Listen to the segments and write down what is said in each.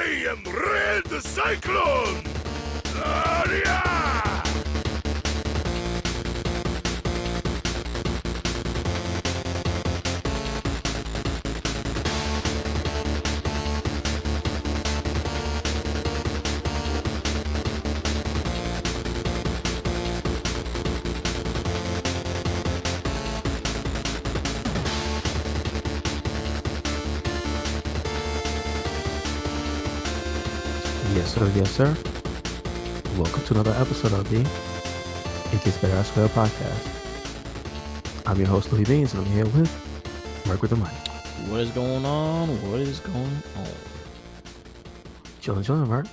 I am RedCyclone! Yeah! Yes, sir. Welcome to another episode of the It Gets Better Elsewhere podcast. I'm your host, Louis Beans, and I'm here with Mark with the mic. What is going on? Chillin', Mark.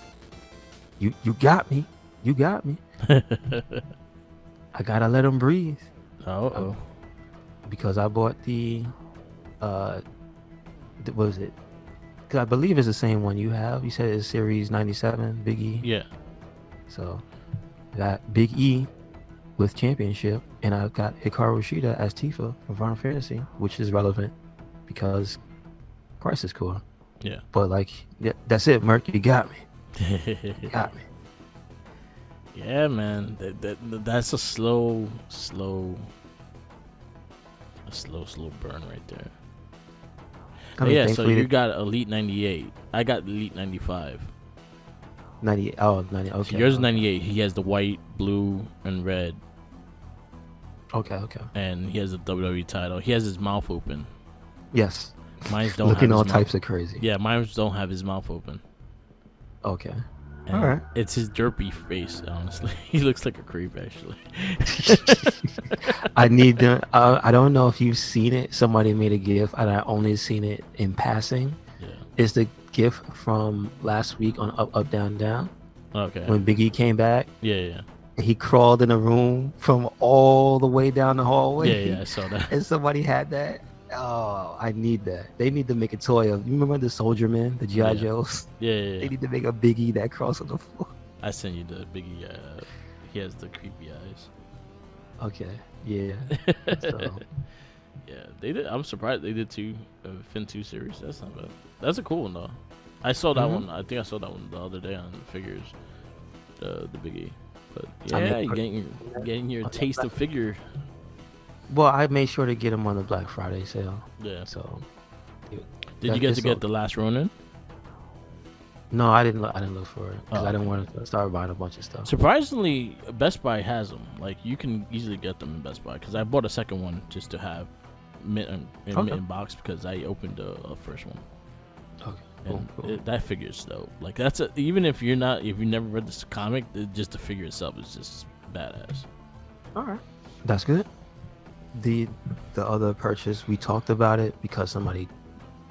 You got me. I gotta let him breathe. Uh-oh. Because I bought the, what was it? Because I believe it's the same one you have. You said it's Series 97, Big E. Yeah. So, I got Big E with Championship, and I got Hikaru Shida as Tifa from Final Fantasy, which is relevant because price is cool. Yeah. But that's it, Merc. You got me. You got me. Yeah, man. That's a slow burn right there. I mean, Yeah, so thankfully you got Elite 98. I got Elite 95. 98. Oh, 90. Okay. So yours is 98. He has the white, blue, and red. Okay. And he has the WWE title. He has his mouth open. Yes. Mine's don't Looking have all his types mouth. of crazy. Yeah, mine don't have his mouth open. Okay. And all right. It's his derpy face, honestly. He looks like a creep, actually. I need to. I don't know if you've seen it. Somebody made a GIF, and I only seen it in passing. Yeah. It's the GIF from last week on Up, Down, Down. Okay. When Big E came back. Yeah. He crawled in a room from all the way down the hallway. Yeah, I saw that. And somebody had that. Oh, I need that. They need to make a toy of. You remember the Soldier Man, the G.I. Joes? Yeah. They need to make a Big E that crawls on the floor. I sent you the Biggie. He has the creepy eyes. Okay. Yeah. So. Yeah, they did. I'm surprised they did two Fin 2 series. That's not bad. That's a cool one though. I saw that one. I think I saw that one the other day on figures. The Biggie. But yeah, you're getting your taste of figure. Well, I made sure to get them on the Black Friday sale. Yeah. So. Did you get to get the last Ronin? No, I didn't look for it because Oh, I didn't want to start buying a bunch of stuff. Surprisingly, Best Buy has them. Like you can easily get them in Best Buy because I bought a second one just to have in box because I opened the first one. Okay. And Cool. that figure's dope. Like that's even if you never read this comic, just the figure itself is just badass. All right. That's good. The other purchase, we talked about it because somebody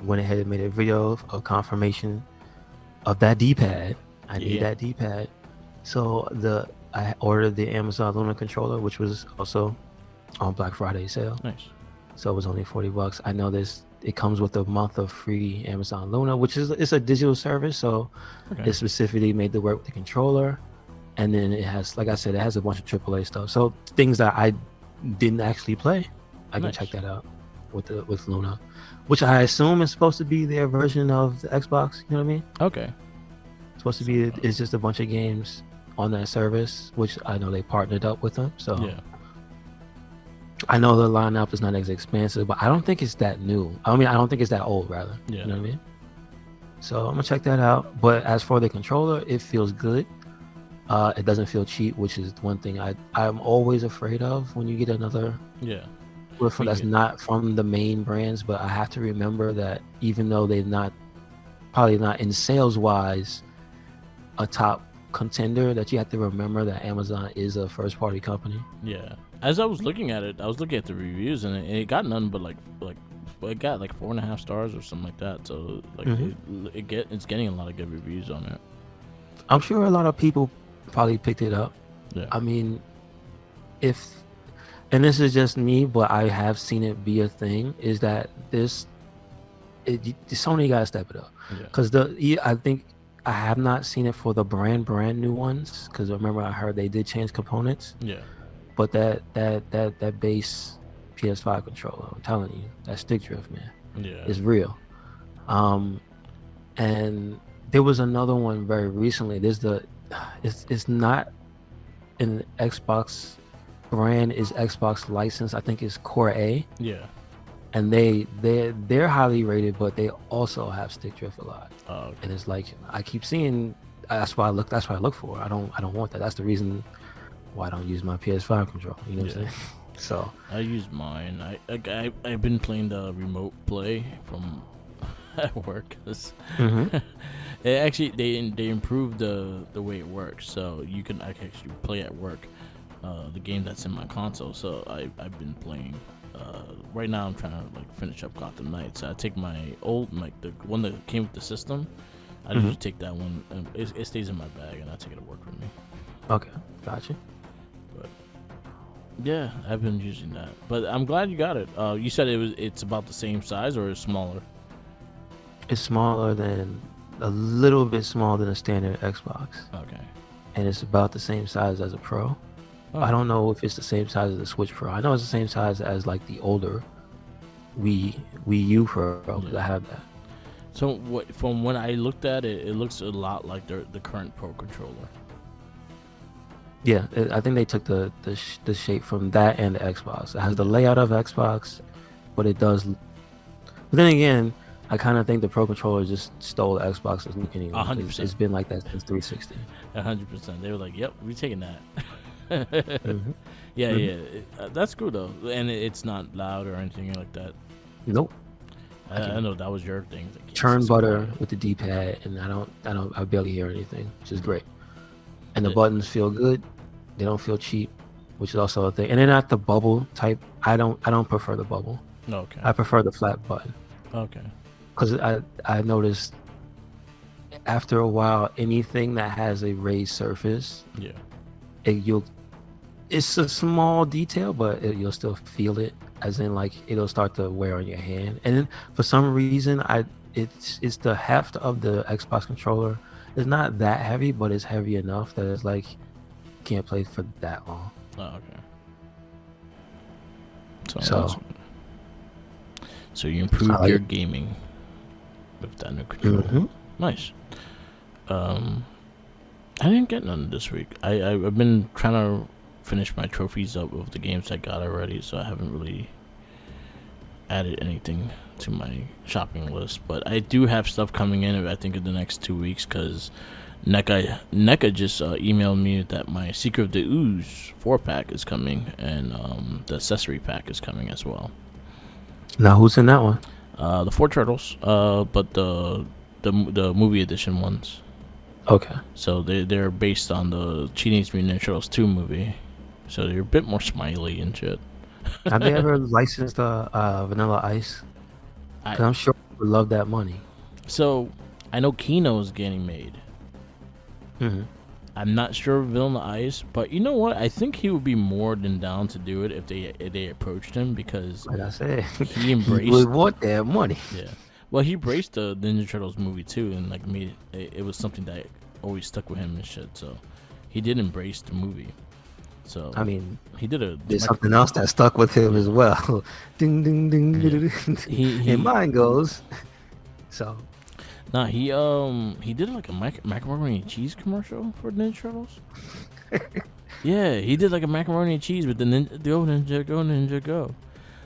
went ahead and made a video of confirmation of that D-pad. I need that D-pad. So I ordered the Amazon Luna controller, which was also on Black Friday sale. Nice. So it was only $40. I know it comes with a month of free Amazon Luna, which it's a digital service, so it specifically made to work with the controller. And then it has, like I said, it has a bunch of AAA stuff. So things that I didn't actually play, I can check that out with Luna, which I assume is supposed to be their version of the Xbox. You know what I mean? Okay. It's supposed to be. It's just a bunch of games on that service, which I know they partnered up with them. So yeah. I know the lineup is not as expansive, but I don't think it's that new. I mean, I don't think it's that old, rather. Yeah. You know what I mean? So I'm gonna check that out. But as for the controller, it feels good. It doesn't feel cheap, which is one thing I'm always afraid of when you get another. Yeah. That's not from the main brands, but I have to remember that even though they're probably not in sales wise a top contender, that you have to remember that Amazon is a first party company. Yeah. As I was looking at it, I was looking at the reviews and it got none but it got like 4.5 stars or something like that. So like it's getting a lot of good reviews on it. I'm sure a lot of people probably picked it up. Yeah. I mean, and this is just me, but I have seen it be a thing, is that Sony gotta step it up. Because I think I have not seen it for the brand new ones, because remember I heard they did change components. Yeah. But that base PS5 controller, I'm telling you, that stick drift, man, is real. And There was another one very recently. It's not an Xbox brand, is Xbox license. I think it's Core A, Yeah. and they're highly rated, but they also have stick drift a lot. Oh, okay. And it's like I keep seeing. That's why I look. That's what I look for. I don't want that. That's the reason why I don't use my PS5 controller. You know what I'm saying? So I use mine. I've been playing the remote play from at work. 'Cause it actually they improved the way it works, so I can actually play at work the game that's in my console. So I've been playing. Right now I'm trying to like finish up Gotham Knights. So I take my old the one that came with the system. I just take that one. It stays in my bag, and I take it to work with me. okay, gotcha. But yeah, I've been using that. But I'm glad you got it. You said it's about the same size or it's smaller? It's a little bit smaller than a standard Xbox, Okay. and it's about the same size as a Pro. Oh. I don't know if it's the same size as the Switch Pro. I know it's the same size as like the older Wii U Pro, because I have that. So from when I looked at it, it looks a lot like the current Pro controller. Yeah, I think they took the shape from that and the Xbox. It has the layout of Xbox, but it does. But then again, I kind of think the Pro controller just stole the Xbox's look anyway. 100%. It's been like that since 360. 100%. They were like, "Yep, we're taking that." Yeah. That's cool though, and it's not loud or anything like that. Nope. I know that was your thing. Like, Churn butter with the D-pad, and I barely hear anything, which is great. And the buttons feel good. They don't feel cheap, which is also a thing. And they're not the bubble type. I don't prefer the bubble. Okay. I prefer the flat button. Okay. Because I noticed after a while, anything that has a raised surface, it's a small detail, but you'll still feel it. As in, like, it'll start to wear on your hand. And then for some reason, it's the heft of the Xbox controller. It's not that heavy, but it's heavy enough that it's like can't play for that long. Oh, okay. So you improved your gaming with that new controller. Nice. I didn't get none this week. I've been trying to finish my trophies up with the games I got already, so I haven't really added anything to my shopping list. But I do have stuff coming in, I think, in the next 2 weeks, because NECA just emailed me that my Secret of the Ooze 4-pack is coming, and the accessory pack is coming as well. Now, who's in that one? The 4 turtles, but the movie edition ones. Okay. So they're based on the Teenage Mutant Ninja Turtles 2 movie. So they're a bit more smiley and shit. Have they ever licensed Vanilla Ice? Because I'm sure we would love that money. So I know Kino is getting made. I'm not sure of Vanilla Ice, but you know what? I think he would be more than down to do it if they approached him, because like I said, he embraced. He would want that money. Yeah. Well, he embraced the Ninja Turtles movie too, and like made it was something that always stuck with him and shit. So he did embrace the movie. So I mean, he did there's something else that stuck with him as well. Ding ding ding. Yeah. And mine goes. So. Nah, he did like a macaroni and cheese commercial for Ninja Turtles. Yeah, he did like a macaroni and cheese with the go Ninja, go Ninja, go.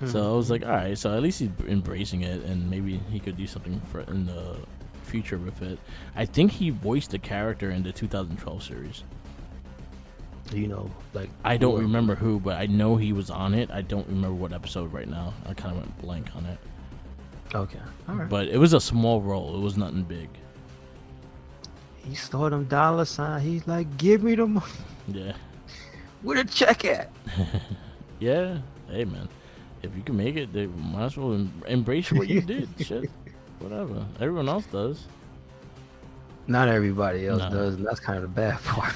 So I was like, all right, so at least he's embracing it, and maybe he could do something in the future with it. I think he voiced the character in the 2012 series. You know, like, I don't remember who, but I know he was on it. I don't remember what episode right now. I kind of went blank on it. Okay, all right. But it was a small role. It was nothing big. He saw them dollar sign. He's like, give me the money. Yeah. Where the check at? Yeah. Hey, man. If you can make it, they might as well embrace what you did. Shit. Whatever. Everyone else does. Not everybody else does, and that's kind of the bad part.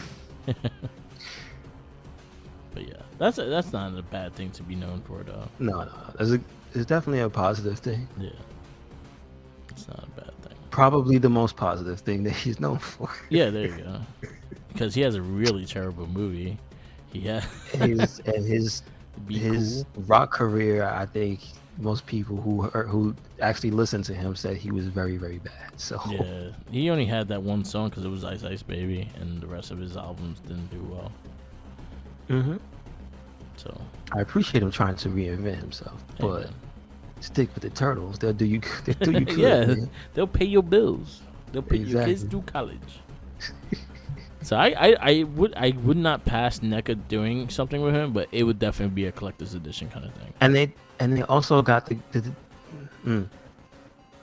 But yeah, that's not a bad thing to be known for, though. No. It's definitely a positive thing. Yeah. It's not a bad thing. Probably the most positive thing that he's known for. Yeah, there you go. Because he has a really terrible movie. His rock career, I think, most people who actually listened to him said he was very, very bad. So Yeah, he only had that one song because it was Ice Ice Baby, and the rest of his albums didn't do well. hmm So I appreciate him trying to reinvent himself, but man. stick with the Turtles. They'll do you. They'll do you good. Yeah, Man. they'll pay your bills. They'll pay your kids Exactly. through college. So I would not pass NECA doing something with him, but it would definitely be a collector's edition kind of thing. And they also got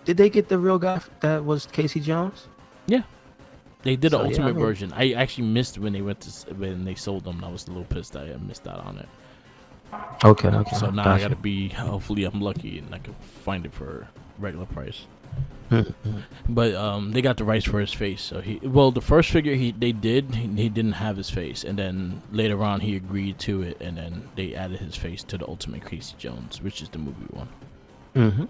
Did they get the real guy that was Casey Jones? Yeah, they did So, an yeah, ultimate I mean- version. I actually missed when they sold them. I was a little pissed that I missed out on it. Okay. So now I Gotcha. gotta be. Hopefully, I'm lucky and I can find it for regular price. Mhm. But they got the rights for his face. So the first figure he didn't have his face, and then later on he agreed to it, and then they added his face to the Ultimate Casey Jones, which is the movie one. Mhm.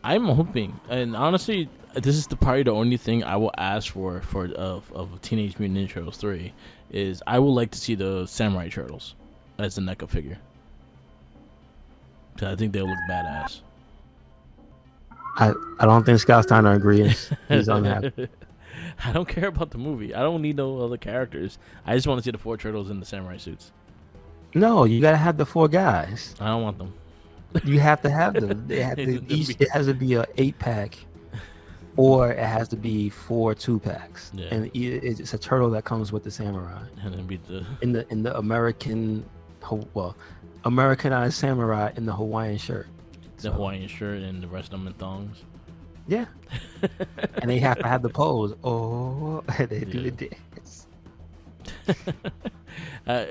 I'm hoping, and honestly, this is probably the only thing I will ask for of Teenage Mutant Ninja Turtles 3 is I would like to see the Samurai Turtles as a NECA figure. 'Cause I think they'll look badass. I don't think Scott Steiner agrees. He's unhappy. I don't care about the movie. I don't need no other characters. I just want to see the 4 turtles in the samurai suits. No, you gotta have the 4 guys. I don't want them. You have to have them. They have to, it has to be a 8-pack, or it has to be 4 2-packs. Yeah. And it's a turtle that comes with the samurai. And then be the In the Americanized samurai in the Hawaiian shirt. So, Hawaiian shirt and the rest of them in thongs. yeah. And they have to have the pose. Oh, they do Yeah. the dance.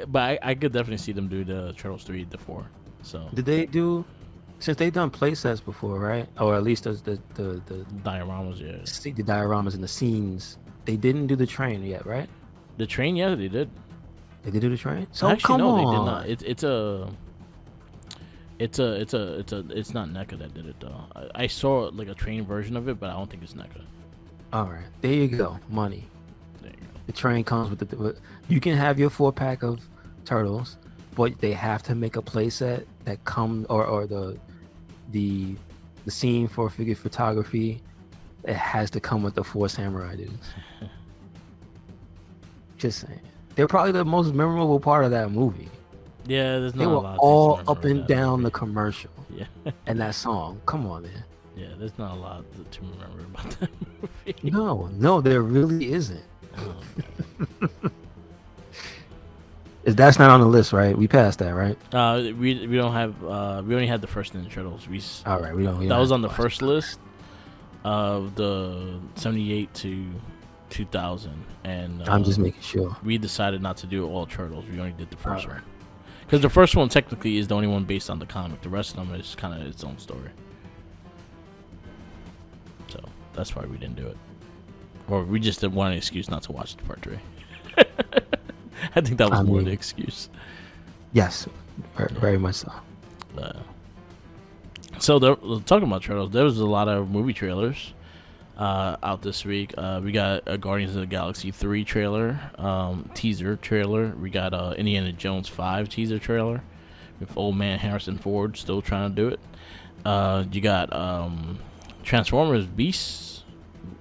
But I could definitely see them do the Turtles 3, the 4. So Did they do? Since they've done play sets before, right? Or at least the dioramas, yeah. the dioramas and the scenes. They didn't do the train yet, right? The train, yeah, they did. They did do the train. So Actually, come no, on. they did not. It's not NECA that did it though. I saw like a train version of it, but I don't think it's NECA. All right, there you go. Money. There you go. The train comes with you can have your 4-pack of turtles, but they have to make a play set that comes or the scene for figure photography. It has to come with the 4 samurai dudes. Just saying. They're probably the most memorable part of that movie. Yeah, there's not They a were lot. all of things to up remember and about that down the movie. commercial Yeah, and that song. Come on, man. yeah, there's not a lot to remember about that movie. No, there really isn't. Oh, That's not on the list, right? We passed that, right? we don't have we only had the first Ninja Turtles. All right, we don't. That was on the first list of the 78 to 2000, and I'm just making sure. we decided not to do all Turtles. We only did the first Alright. one because the first one technically is the only one based on the comic. The rest of them is kind of its own story. So that's why we didn't do it, or we just didn't want an excuse not to watch the part 3. I think that was more the excuse. Yes, very much so. So talking about Turtles, there was a lot of movie trailers out this week. We got a Guardians of the Galaxy 3 trailer, teaser trailer. We got Indiana Jones 5 teaser trailer with old man Harrison Ford still trying to do it. You got Transformers Beasts.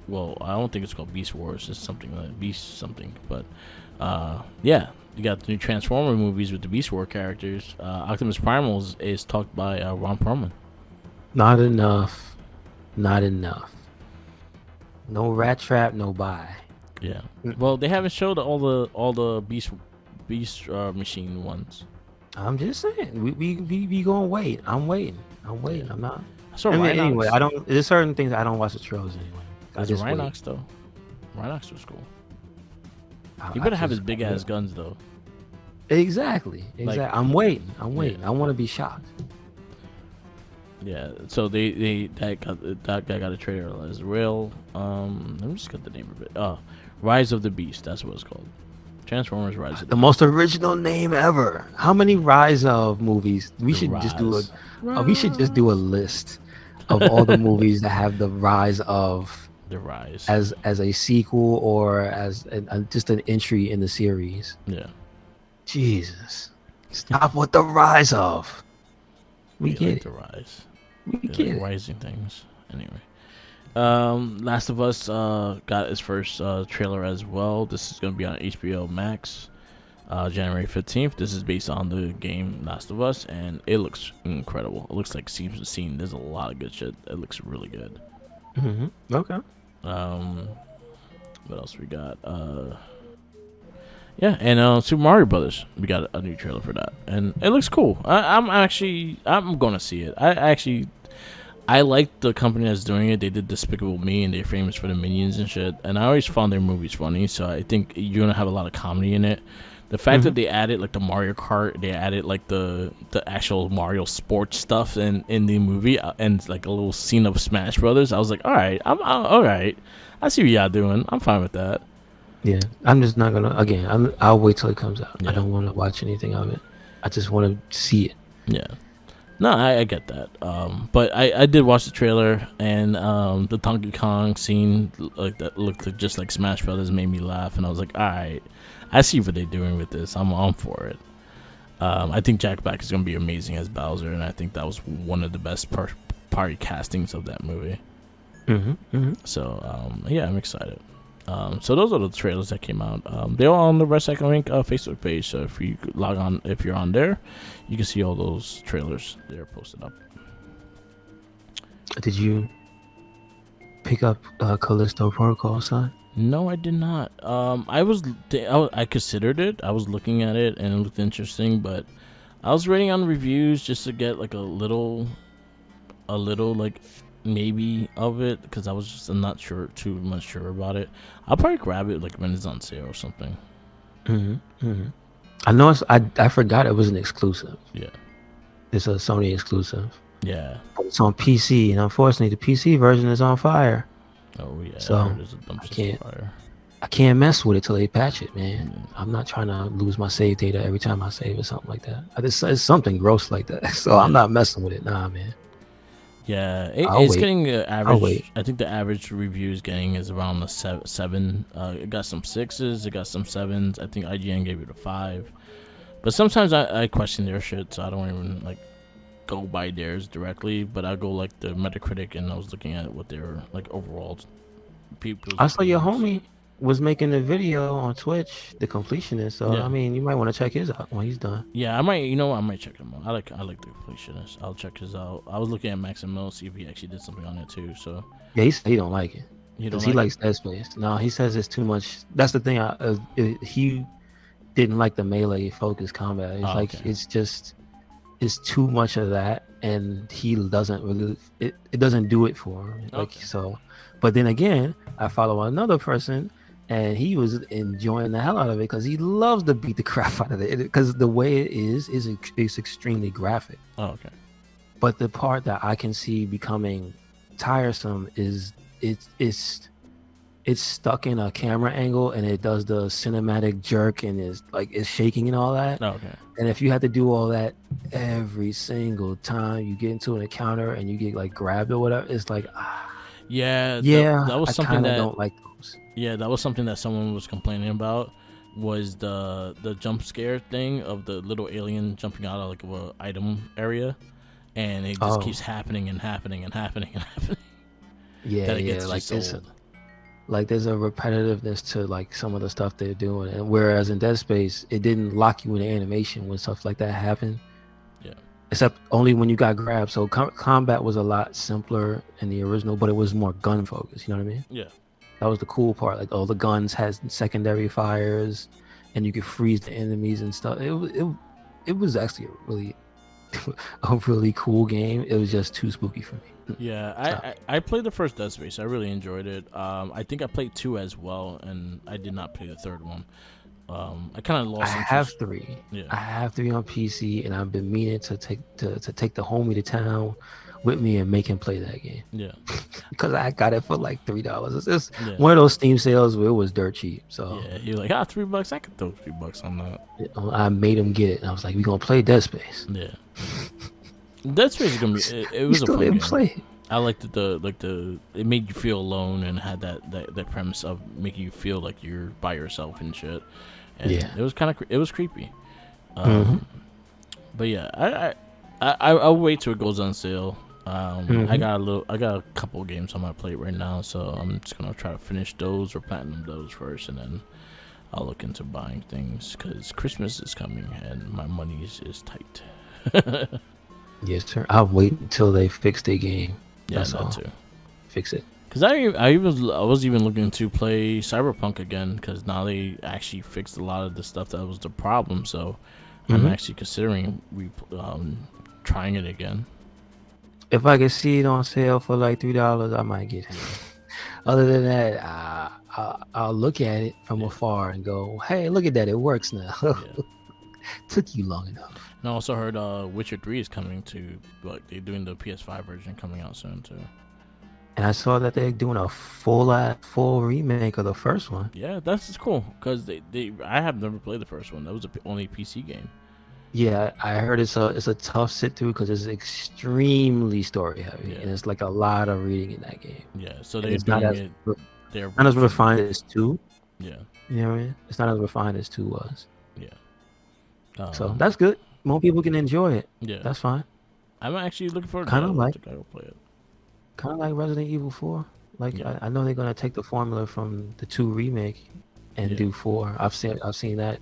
Well, I don't think it's called Beast Wars. It's something like Beast something. But yeah, you got the new Transformer movies with the Beast War characters. Optimus Primal is talked by Ron Perlman. Not enough. No Rat Trap, no buy. Yeah. Well, they haven't showed all the Beast machine ones. I'm just saying, we gonna wait. I'm waiting. I'm not. I saw I mean, Rhinox. anyway, I don't. There's certain things I don't watch the trailers anyway. I There's just wait. Rhinox though. Rhinox was cool. I He better have his just- big ass guns though. Exactly. I'm waiting. I want to be shocked. Yeah. So that guy got a trailer as well. Let me just get the name of it. Rise of the Beast. That's what it's called. Transformers Rise of The most original name ever. How many Rise of movies? We should just do a list of all the movies that have the Rise of the Rise as a sequel or as just an entry in the series. Yeah. Jesus, stop with the Rise of. We They get like it. to rise. We They get like it. rising things. Anyway. Last of Us got its first trailer as well. This is gonna be on HBO Max, January 15th. This is based on the game Last of Us, and it looks incredible. It looks like scenes to scene. There's a lot of good shit. It looks really good. Okay. What else we got? Yeah, and Super Mario Brothers. We got a new trailer for that, and it looks cool. I'm gonna see it. I like the company that's doing it. They did Despicable Me, and they're famous for the Minions and shit. And I always found their movies funny, so I think you're gonna have a lot of comedy in it. The fact that they added like the Mario Kart, they added like the actual Mario sports stuff in the movie, and like a little scene of Smash Brothers. I was like, all right, I'm all right. I see what y'all doing. I'm fine with that. Yeah, I'm just not gonna. Again, I'll wait till it comes out. Yeah. I don't want to watch anything of it. I just want to see it. Yeah. No, I get that. But I did watch the trailer, and the Donkey Kong scene like that looked just like Smash Brothers, made me laugh, and I was like, all right, I see what they're doing with this. I'm on for it. I think Jack Black is gonna be amazing as Bowser, and I think that was one of the best party castings of that movie. So yeah, I'm excited. So those are the trailers that came out. They're all on the RedCycloneInc Facebook page. So if you log on, if you're on there, you can see all those trailers. They're posted up. Did you pick up Callisto Protocol, son? No, I did not. I considered it. I was looking at it and it looked interesting, but I was reading on reviews just to get like a little like maybe of it, because I'm not too much sure about it. I'll probably grab it like when it's on sale or something. I know I forgot it was an exclusive. Yeah. It's a Sony exclusive. Yeah. But it's on PC, and unfortunately the PC version is on fire. Oh yeah. So there's a dumpster fire. I can't mess with it till they patch it, man. I'm not trying to lose my save data every time I save or something like that. It's something gross like that. So I'm not messing with it. Nah, man. Yeah, I'll it's wait. getting average. I'll wait. I think the average review is getting is around the 7. It got some 6s, it got some 7s. I think IGN gave it a 5. But sometimes I question their shit, so I don't even like go by theirs directly. But I go like the Metacritic, and I was looking at what their like overall people. I saw your homie was making a video on Twitch, the completionist. So Yeah. I mean, you might want to check his out when he's done. Yeah, I might. You know what? I might check him out. I like the completionist. I'll check his out. I was looking at Max and Mill, see if he actually did something on it too. So Yeah, he don't like it. he Because he likes Dead Space. No, he says it's too much. That's the thing. He didn't like the melee focus combat. It's okay. It's too much of that, and he doesn't really. It doesn't do it for him. Like so. But then again, I follow another person, and he was enjoying the hell out of it because he loves to beat the crap out of it. Because the way it is it's extremely graphic. Oh, okay. But the part that I can see becoming tiresome is it's stuck in a camera angle, and it does the cinematic jerk, and it's shaking and all that. Oh, okay. And if you have to do all that every single time you get into an encounter and you get like grabbed or whatever, it's like Yeah. That was I something kinda that don't like those. Yeah, that was something that someone was complaining about. Was the jump scare thing of the little alien jumping out of like a item area, and it just keeps happening and happening and happening and happening. Yeah, that it gets like just this. old. Like there's a repetitiveness to like some of the stuff they're doing, and whereas in Dead Space it didn't lock you into animation when stuff like that happened. Yeah. Except only when you got grabbed. So combat was a lot simpler in the original, but it was more gun focused. You know what I mean? Yeah. That was the cool part. Like all the guns had secondary fires, and you could freeze the enemies and stuff. It was actually a really cool game. It was just too spooky for me. Yeah, I played the first Dead Space. I really enjoyed it. I think I played 2 as well, and I did not play the 3rd one. I kind of lost. I have 3. Yeah. I have 3 on PC, and I've been meaning to take the homie to town with me and make him play that game. Yeah. Because I got it for like $3. It's just one of those Steam sales where it was dirt cheap. So yeah, you're like, $3. I could throw $3 on that. I made him get it, and I was like, "We gonna play Dead Space." Yeah. Dead Space is gonna be. It was a fun game. Play it. I liked the it made you feel alone and had that premise of making you feel like you're by yourself and shit. And it was kind of it was creepy. But yeah, I'll wait till it goes on sale. Hmm. I got a couple of games on my plate right now, so I'm just gonna try to finish those or platinum those first, and then I'll look into buying things because Christmas is coming and my money is tight. Yes, sir. I'll wait until they fix their game. Yeah, That's that all. too. Fix it. Cause I was even looking to play Cyberpunk again because now they actually fixed a lot of the stuff that was the problem. So I'm Hmm. actually considering trying it again. If I can see it on sale for like $3, I might get it. Other than that, I'll look at it from Yeah. afar and go, "Hey, look at that! It works now." Yeah. Took you long enough. And I also heard Witcher 3 is coming to like they're doing the PS5 version coming out soon too. And I saw that they're doing a full remake of the first one. Yeah, that's just cool because I have never played the first one. That was the only PC game. Yeah, I heard it's a tough sit through because it's extremely story heavy, Yeah. and it's like a lot of reading in that game. Yeah, so And they're it's not doing as it. They're not as refined as 2. Yeah, You know what I mean? It's not as refined as 2 was. yeah. So that's good. More people can enjoy it. Yeah. That's fine. I'm actually looking forward to Kinda that. I like- think I will play it. Kind of like Resident Evil 4. Like Yeah. I know they're gonna take the formula from the 2 remake and Yeah. do 4. I've seen that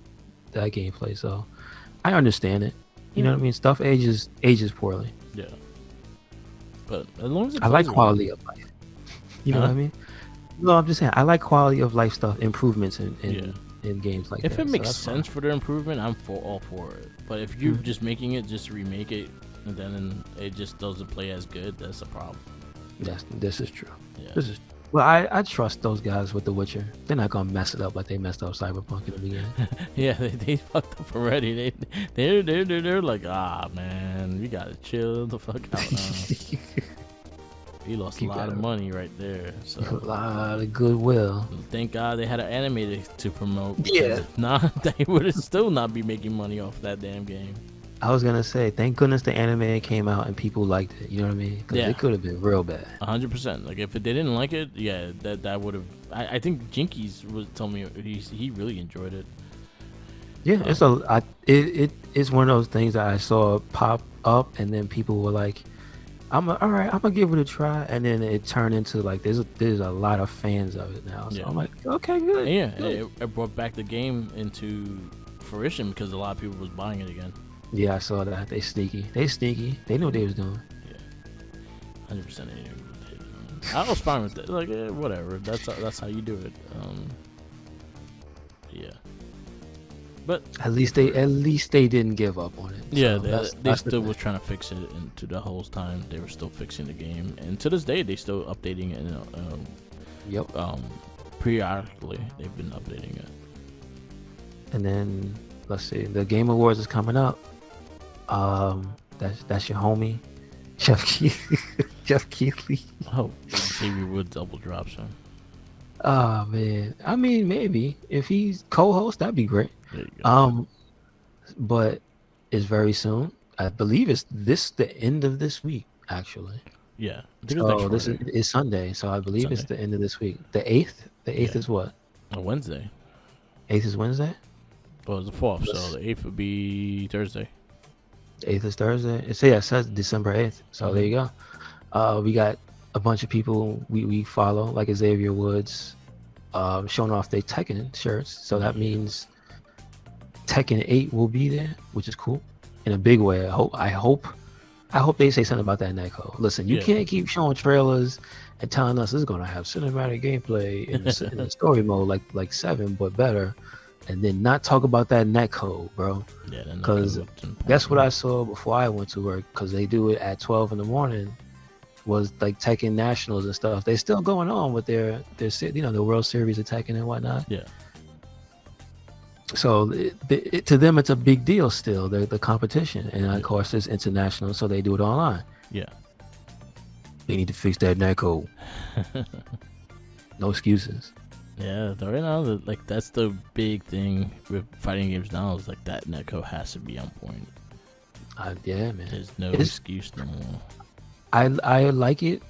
gameplay, so I understand it. You know what I mean? Stuff ages poorly. Yeah. But as long as it I like plays well. quality of life. You know Huh? what I mean? No, I'm just saying I like quality of life stuff, improvements in Yeah. in games like If that. it so makes that's fine. sense for the improvement, I'm all for it. But if you're Mhm. just making it just to remake it and then it just doesn't play as good, that's a problem. This is true. Yeah. This is well, I trust those guys with The Witcher. They're not gonna mess it up like they messed up Cyberpunk in the beginning. Yeah, they fucked up already. They're like, man, we gotta chill the fuck out now. We lost Keep a lot that of up. money right there. A So lot of goodwill. thank God they had an animator to promote. Yeah. Because if not, they would still not be making money off that damn game. I was gonna say, thank goodness the anime came out and people liked it. You know what I mean? Because Yeah. it could have been real bad. 100%. Like if they didn't like it, yeah, that would have. I think Jinkies was telling me he really enjoyed it. Yeah, it's one of those things that I saw pop up, and then people were like, all right, I'm gonna give it a try," and then it turned into like there's a lot of fans of it now. So Yeah. I'm like, okay, good. And yeah, good. it brought back the game into fruition because a lot of people was buying it again. Yeah, I saw that. They sneaky. They knew what they was doing. 100%. I was fine with that. Like whatever. That's how you do it. Yeah. But At least they didn't give up on it. yeah, So they that's the still thing. was trying to fix it, and to the whole time they were still fixing the game, and to this day they still updating it. Yep. Periodically they've been updating it. And then let's see, the Game Awards is coming up. That's your homie, Jeff Keighley. Oh, Xavier Woods double drops him. Oh man, I mean maybe if he's co-host, that'd be great. There you go. But it's very soon. I believe it's the end of this week actually. Yeah. I think it's next So this Friday. is Sunday, so I believe it's Sunday. the end of this week. The 8th. The 8th Yeah. is what? A Wednesday. 8th is Wednesday. Well, it's the 4th, so the 8th would be Thursday. The 8th is Thursday. It says December 8th. So there you go. We got a bunch of people we follow, like Xavier Woods, showing off their Tekken shirts. So that means Tekken 8 will be there, which is cool in a big way. I hope they say something about that netcode. Listen, you Yeah. can't keep showing trailers and telling us it's gonna have cinematic gameplay in the story mode like 7, but better, and then not talk about that netcode, bro. Yeah. then that 'Cause kinda looked important. That's what I saw before I went to work, because they do it at 12 in the morning. Was like Tekken Nationals and stuff. They're still going on with their the World Series of Tekken and whatnot. Yeah. So to them, it's a big deal still. The competition, and of course it's international, so they do it online. Yeah. They need to fix that netcode. No excuses. Yeah, right now, like that's the big thing with fighting games now is like that netcode has to be on point. Yeah, man. There's no It's- excuse no more. I like it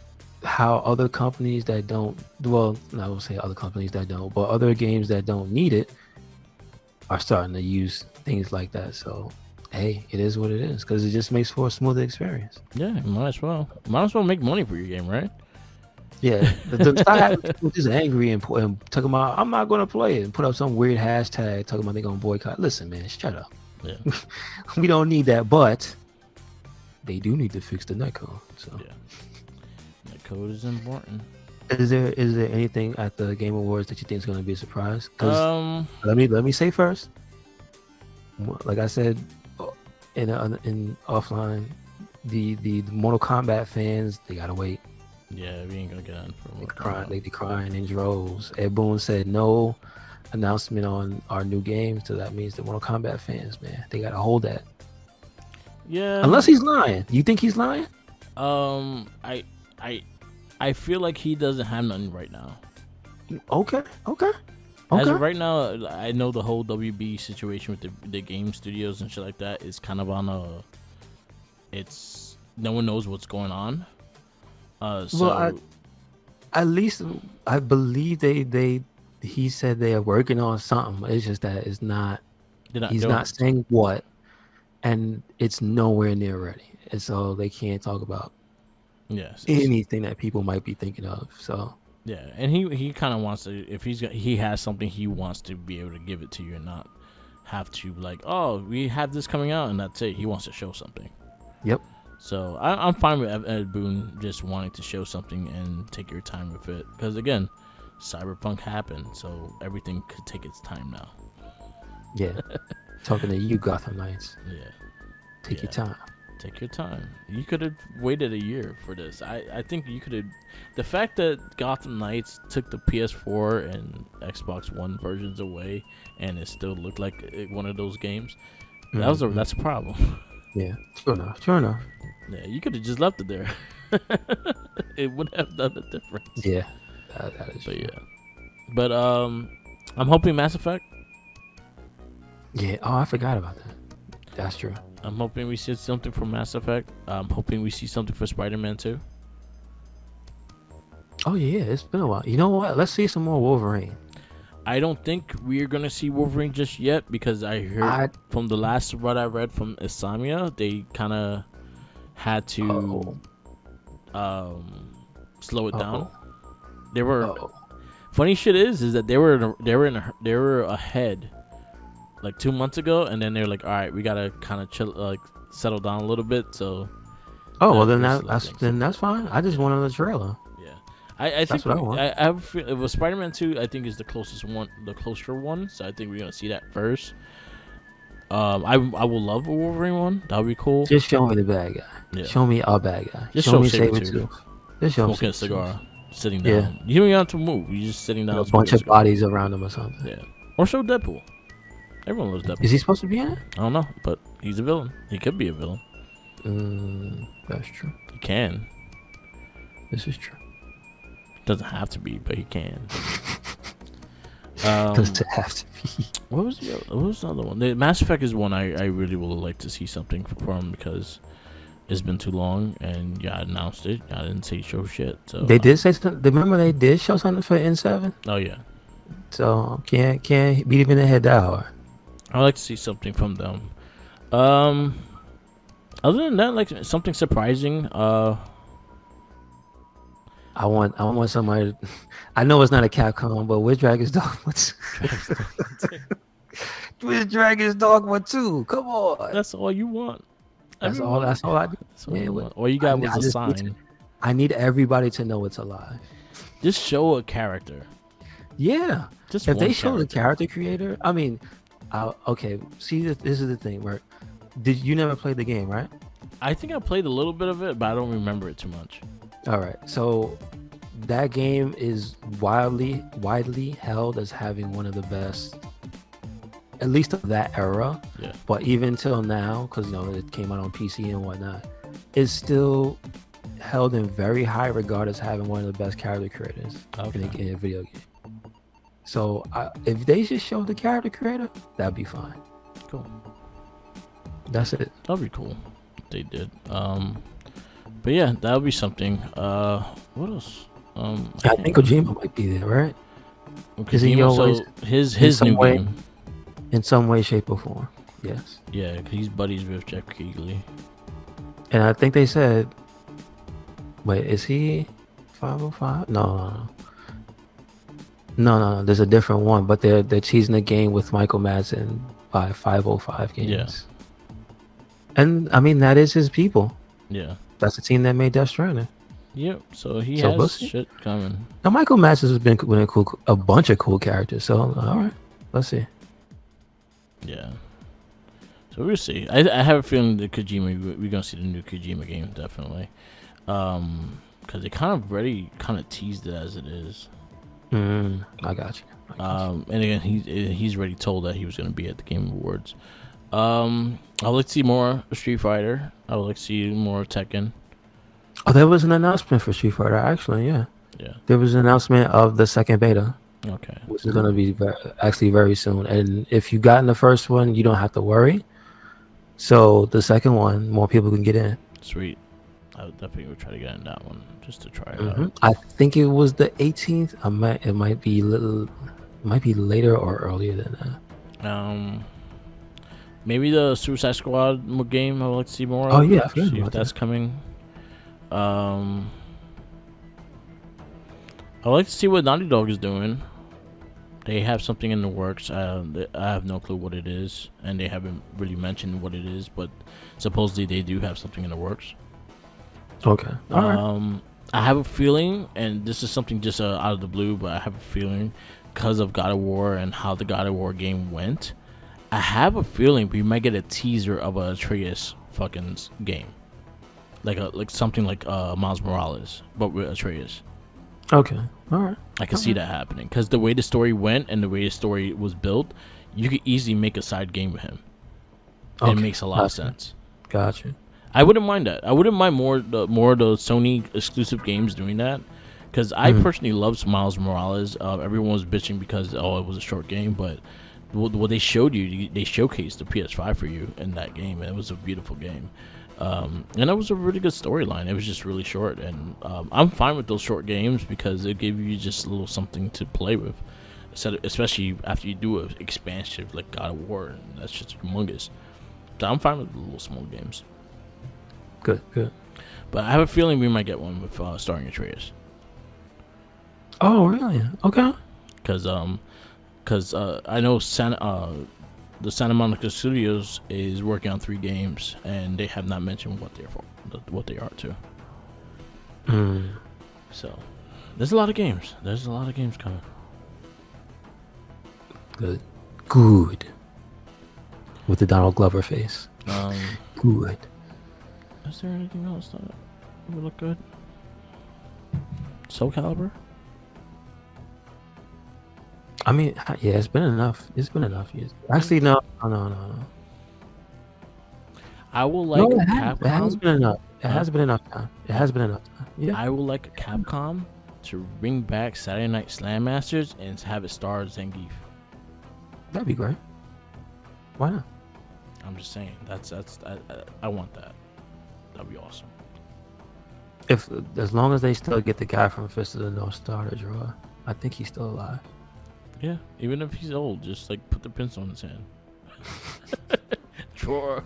how other companies that don't, well, I won't say other companies that don't, but other games that don't need it are starting to use things like that. So hey, it is what it is because it just makes for a smoother experience. Yeah, might as well. Might as well make money for your game, right? Yeah, stop having people just angry and talking about I'm not gonna play it and put up some weird hashtag talking about they gonna boycott. Listen, man, shut up. Yeah. We don't need that, but they do need to fix the netcode. So Yeah. That code is important. is there anything at the Game Awards that you think is gonna be a surprise? 'Cause let me say first. Like I said in offline, the Mortal Kombat fans, they gotta wait. Yeah, we ain't gonna get on for They crying in droves. Ed Boon said no announcement on our new game, so that means the Mortal Kombat fans, man, they gotta hold that. Yeah. Unless he's lying. You think he's lying? I feel like he doesn't have nothing right now. Okay. As of right now, I know the whole WB situation with the game studios and shit like that is kind of on it's no one knows what's going on. So at least I believe he said they are working on something. It's just that it's not. He's not saying what, and it's nowhere near ready. And so they can't talk about anything that people might be thinking of. So yeah, and he kind of wants to, if he has something, he wants to be able to give it to you and not have to like, oh, we have this coming out and that's it. He wants to show something. Yep. So I'm fine with Ed Boon just wanting to show something and take your time with it. Because again, Cyberpunk happened, so everything could take its time now. Yeah. Talking to you, Gotham Knights. Yeah. Take your time. Take your time. You could have waited a year for this. I think you could have. The fact that Gotham Knights took the PS4 and Xbox One versions away, and it still looked like one of those games, that's a problem. Yeah, sure enough. Yeah, you could have just left it there. It would have done the difference. Yeah, that is true. Yeah, but I'm hoping Mass Effect. Yeah. Oh, I forgot about that. That's true. I'm hoping we see something from Mass Effect. I'm hoping we see something for Spider-Man 2. Oh yeah, it's been a while. You know what? Let's see some more Wolverine. I don't think we're gonna see Wolverine just yet because I heard from the last what I read from Isamia, they kind of had to slow it down. They were funny shit is that they were ahead like 2 months ago, and then they're like, all right, we gotta kind of chill, like settle down a little bit. So then that's fine. I just wanted a trailer. I think what I want. I have a feel, it was Spider-Man 2. I think is the closer one. So I think we're gonna see that first. I will love a Wolverine one. That would be cool. Just show me the bad guy. Yeah. Show me a bad guy. Just show me Sabretooth. Just show smoking a cigar, sitting down. Yeah. You don't even have to move. You just sitting down. A bunch of bodies around him or something. Yeah. Or show Deadpool. Everyone loves Deadpool. Is he supposed to be in it? I don't know, but he's a villain. He could be a villain. That's true. He can. This is true. Doesn't have to be, but he can. Doesn't have to be. What was the other one? The Mass Effect is one I really would like to see something from because it's been too long and y'all announced it. I didn't see show shit. So they did say something. Remember they did show something for N7? Oh yeah. So can't beat him in the head that hard. I'd like to see something from them. Other than that, like something surprising. I want somebody. I know it's not a Capcom, but where's Dragon's Dogma 2? Where's Dragon's Dogma 2? Come on. That's all you want. That's all I do. All you got was a sign. I need everybody to know it's alive. Just show a character. Yeah. Just if they show the character creator, I mean, okay. See, this is the thing, Mark. You never played the game, right? I think I played a little bit of it, but I don't remember it too much. All right, so that game is widely held as having one of the best, at least of that era. Yeah. But even till now, because it came out on PC and whatnot, it's still held in very high regard as having one of the best character creators in a video game. So if they just show the character creator, that'd be fine. Cool. That's it. That'd be cool. They did. But yeah, that would be something. What else? I think Kojima might be there, right? Kojima, his new game. In some way, shape, or form. Yes. Yeah, 'cause he's buddies with Jeff Keighley. And I think they said, wait, is he 505? No. There's a different one, but they're teasing a game with Michael Madsen by 505 Games. Yeah. And I mean, that is his people. Yeah. That's the team that made Death Stranding. Yep. So he So has we'll see. shit coming. Now, Michael Madsen has been in a bunch of cool characters. So, all right, let's see. Yeah. So we'll see. I have a feeling that Kojima, we're gonna see the new Kojima game definitely. Because they kind of already kind of teased it as it is. I got you. And again, he's already told that he was gonna be at the Game Awards. I would like to see more Street Fighter. I would like to see more Tekken. Oh, there was an announcement for Street Fighter, actually. Yeah. Yeah. There was an announcement of the second beta, Okay. which is going to be actually very soon. And if you got in the first one, you don't have to worry. So the second one, more people can get in. Sweet. I would definitely try to get in that one just to try it out. I think it was the 18th. It might be later or earlier than that. Maybe the Suicide Squad game. I would like to see more. Oh of. yeah, I forgot See if about that's that. coming. I would like to see what Naughty Dog is doing. They have something in the works. I have no clue what it is, and they haven't really mentioned what it is. But supposedly they do have something in the works. Okay. All right. I have a feeling, and this is something just out of the blue, but I have a feeling because of God of War and how the God of War game went, I have a feeling we might get a teaser of a Atreus fucking game, like something like Miles Morales, but with Atreus. Okay. All right. I can see that happening because the way the story went and the way the story was built, you could easily make a side game with him. Okay. It makes a lot of sense. Gotcha. I wouldn't mind that. I wouldn't mind more of the Sony exclusive games doing that, because I personally love Miles Morales. Everyone was bitching because it was a short game, but what they showed you, they showcased the PS5 for you in that game, and it was a beautiful game. And it was a really good storyline. It was just really short, and I'm fine with those short games because it gave you just a little something to play with, especially after you do an expansion like God of War, and that's just humongous. So I'm fine with the little small games. Good. But I have a feeling we might get one with starring Atreus. Oh, really? Okay. Because I know the Santa Monica Studios is working on 3 games, and they have not mentioned what they are too. So there's a lot of games. There's a lot of games coming. Good. With the Donald Glover face. Good. Is there anything else that would look good? Soul Calibur? I mean, yeah, it's been enough. Years. Actually, no. I will like Capcom. It has been enough. It has been enough time. Yeah. I will like Capcom to bring back Saturday Night Slam Masters and have it star Zangief. That'd be great. Why not? I'm just saying. I want that. That'd be awesome. As long as they still get the guy from Fist of the North Star to draw, I think he's still alive. Yeah, even if he's old, just like put the pencil in his hand. Drawer.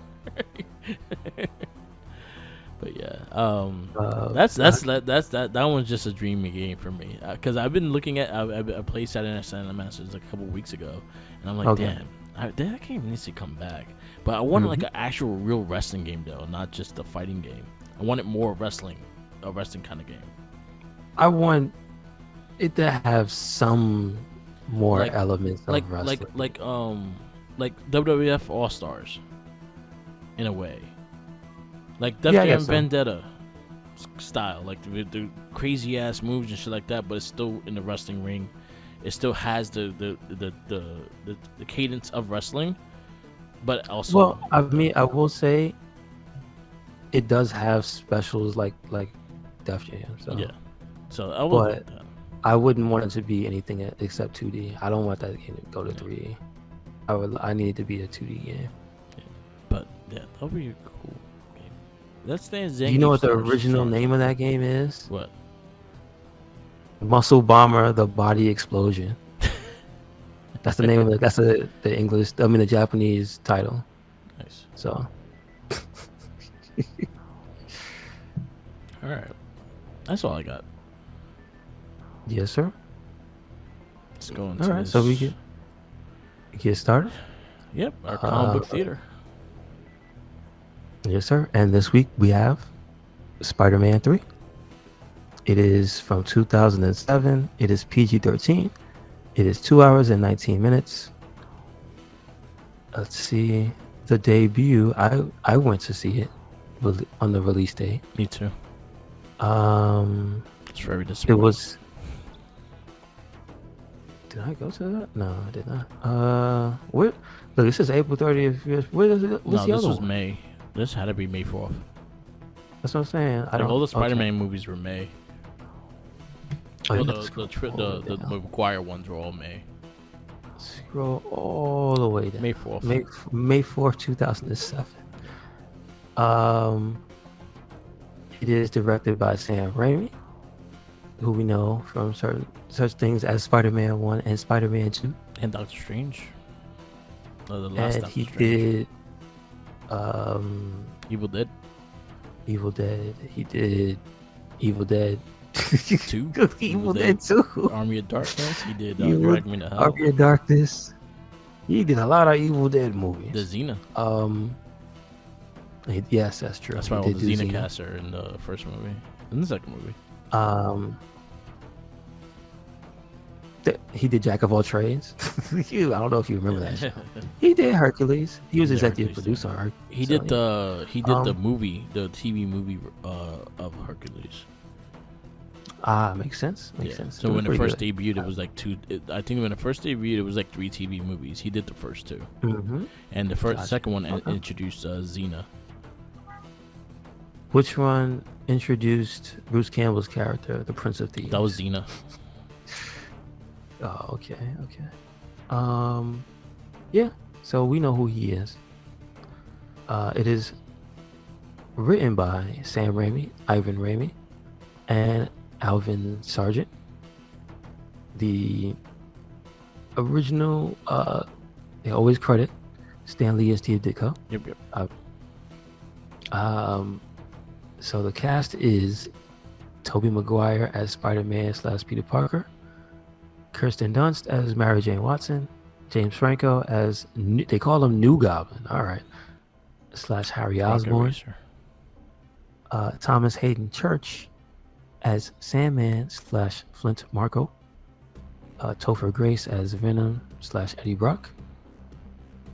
But yeah, that one's just a dreamy game for me. Because I've been looking at I played Saturday Night Slam Masters like a couple weeks ago, and I'm like, damn, that game needs to come back. But I wanted like an actual real wrestling game though, not just a fighting game. I wanted more wrestling, a wrestling kind of game. I want it to have some more elements of wrestling, like WWF All Stars, in a way, like Def Jam Vendetta style, like the crazy ass moves and shit like that. But it's still in the wrestling ring. It still has the cadence of wrestling, but also. Well, I mean, I will say, it does have specials like Def Jam. So. Yeah. So I would like that. I wouldn't want it to be anything except 2D. I don't want that game to go to 3D. I need it to be a 2D game. Yeah. But yeah, that'll be a cool game. Let's stay in Zangief. You know what the original name of that game is? What? Muscle Bomber: The Body Explosion. That's the name of it. That's the English. I mean the Japanese title. Nice. So, All right. That's all I got. yes, sir. Let's go into All right, this. so we get started. Yep, our comic book theater. Yes, sir. And this week we have Spider-Man 3. It is from 2007. It is PG-13. It is 2 hours and 19 minutes. Let's see. The debut, I went to see it on the release date. Me too. It's very It disappointing. was. Did I go to that? No, I did not. Where? Look, this is April 30th. Where does it? What's the this other was one? May. This had to be May 4th. That's what I'm saying. I don't. All the okay. Spider-Man movies were May. Oh, you Well, have to the scroll down. McGuire ones were all May. Scroll all the way down. May 4th. May 4th, 2007. It is directed by Sam Raimi, who we know from such things as Spider-Man 1 and Spider-Man 2. And Doctor Strange. The last And Doctor he Strange. did Evil Dead Evil Dead. He did Evil Dead 2. Evil Dead 2. Army of Darkness. He did Evil- Drag Me to Hell. Army of Darkness. He did a lot of Evil Dead movies. The Xena. Yes, that's true. That's He why all the did do Xena casts are in the first movie. In the second movie. He did Jack of All Trades. I don't know if you remember that show. He did Hercules. He was He did executive Hercules, producer. On He so, did yeah. the movie, the TV movie of Hercules. Makes sense. Makes Yeah. sense. So when it Pretty first good. debuted, it was like I think when it first debuted, it was like 3 TV movies. He did the first 2, and the Gotcha. second one Okay. introduced Xena. Which one introduced Bruce Campbell's character, the Prince of Thieves? That was Xena. Oh, okay. Yeah. So we know who he is. It is written by Sam Raimi, Ivan Raimi, and Alvin Sargent. The original, they always credit Stan Lee and Steve Ditko. Yep. So the cast is Tobey Maguire as Spider-Man / Peter Parker, Kirsten Dunst as Mary Jane Watson, James Franco as they call him New Goblin, all right, / Harry Osborn, Thomas Hayden Church as Sandman / Flint Marko, Topher Grace as Venom / Eddie Brock,